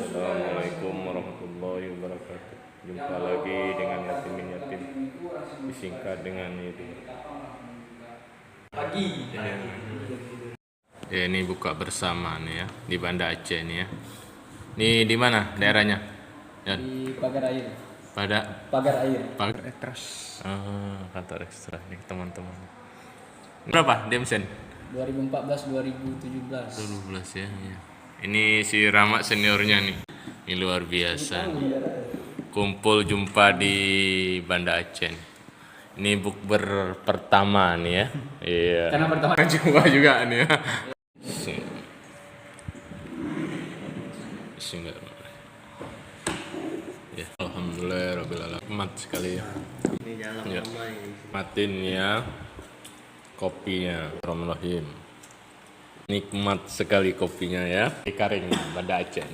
Assalamualaikum warahmatullahi wabarakatuh. Jumpa lagi dengan Yatimin Yatim, disingkat dengan itu. Ya, ini buka bersama nih ya di Banda Aceh nih ya. Ini di mana daerahnya? Ya. Di Pagar Air. Pagar Air. Ekstras. Kantor ekstra nih teman-teman. Berapa Demsen? 2014 2017. 12 ya. Ini si Rama seniornya nih. Ini luar biasa. Kumpul jumpa di Banda Aceh. Ini bukber pertama nih ya. Iya. Karena pertama Jumpa juga nih ya. Ya, alhamdulillah rabbil alamin. Mat sekali ya. ini dalam Ya. ini. Matin ya. Kopinya. Bismillahirrahmanirrahim. Nikmat sekali kopinya ya. Di Karing Banda Aceh.